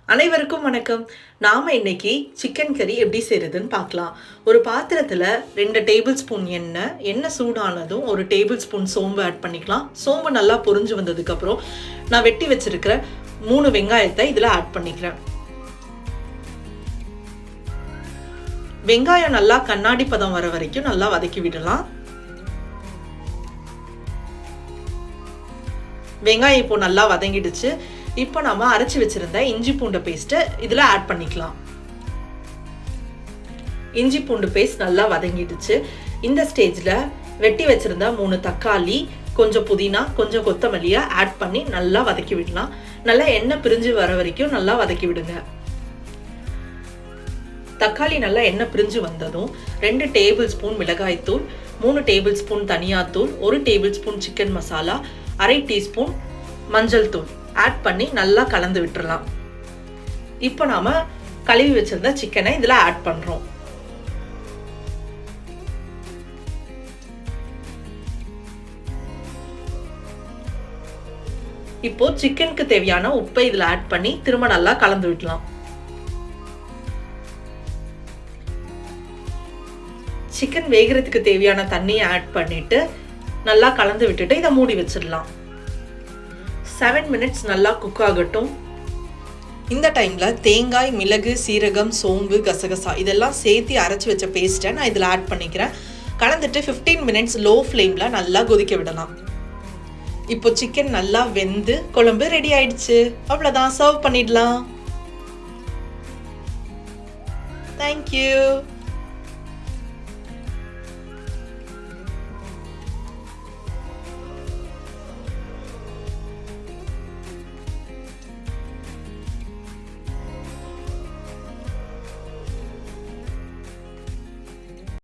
அனைவருக்கும் வணக்கம். நாம இன்னைக்கு சிக்கன் கறி எப்படி செய்யறதுன்னு பார்க்கலாம். ஒரு பாத்திரத்துல 2 டேபிள் ஸ்பூன் எண்ணெய் சூடானதும் 1 டேபிள் ஸ்பூன் சோம்பு ஆட் பண்ணிக்கலாம். சோம்பு நல்லா பொரிஞ்சு வந்ததுக்கு அப்புறம் நான் வெட்டி வச்சிருக்கிற 3 வெங்காயத்தை இதுல ஆட் பண்ணிக்கிறேன். வெங்காயம் நல்லா கண்ணாடி பதம் வர வரைக்கும் நல்லா வதக்கி விடலாம். வெங்காயம் இப்போ நல்லா வதங்கிடுச்சு. இப்போ நம்ம அரைச்சி வச்சிருந்த இஞ்சி பூண்டு பேஸ்ட் இதுல ஆட் பண்ணிக்கலாம். இஞ்சி பூண்டு பேஸ்ட் நல்லா வதங்கிடுச்சு. இந்த ஸ்டேஜ்ல வெட்டி வச்சிருந்த 3 தக்காளி, கொஞ்சம் புதினா, கொஞ்சம் கொத்தமல்லியை ஆட் பண்ணி நல்லா வதக்கி விடலாம். நல்லா எண்ணெய் பிரிஞ்சு வர வரைக்கும் நல்லா வதக்கி விடுங்க. தக்காளி நல்லா எண்ணெய் பிரிஞ்சு வந்ததும் 2 டேபிள் ஸ்பூன் மிளகாய் தூள், 3 டேபிள் ஸ்பூன் தனியாத்தூள், 1 table spoon chicken masala, 1/2 teaspoon மஞ்சள் தூள் ஆட் பண்ணி நல்லா கலந்து விட்டுறலாம். இப்போ நாம கழுவி வச்சிருந்த சிக்கனை இதுல ஆட் பண்றோம். இப்போ சிக்கனுக்கு தேவையான உப்பை இதுல ஆட் பண்ணி திரும்ப நல்லா கலந்து விடலாம். சிக்கன் வேகிறதுக்கு தேவையான தண்ணியை ஆட் பண்ணிட்டு நல்லா கலந்து விட்டுட்டு இதை மூடி வச்சிடலாம். 7 மினிட்ஸ் நல்லா குக் ஆகட்டும். இந்த டைம்ல தேங்காய், மிளகு, சீரகம், சோம்பு, கசகசா இதெல்லாம் சேர்த்து அரைச்சி வச்ச பேஸ்ட்டை நான் இதில் ஆட் பண்ணிக்கிறேன். கலந்துட்டு 15 மினிட்ஸ் லோ ஃப்ளேம்ல நல்லா கொதிக்க விடலாம். இப்போ சிக்கன் நல்லா வெந்து குழம்பு ரெடி ஆயிடுச்சு. அவ்வளோதான், சர்வ் பண்ணிடலாம். தேங்க்யூ.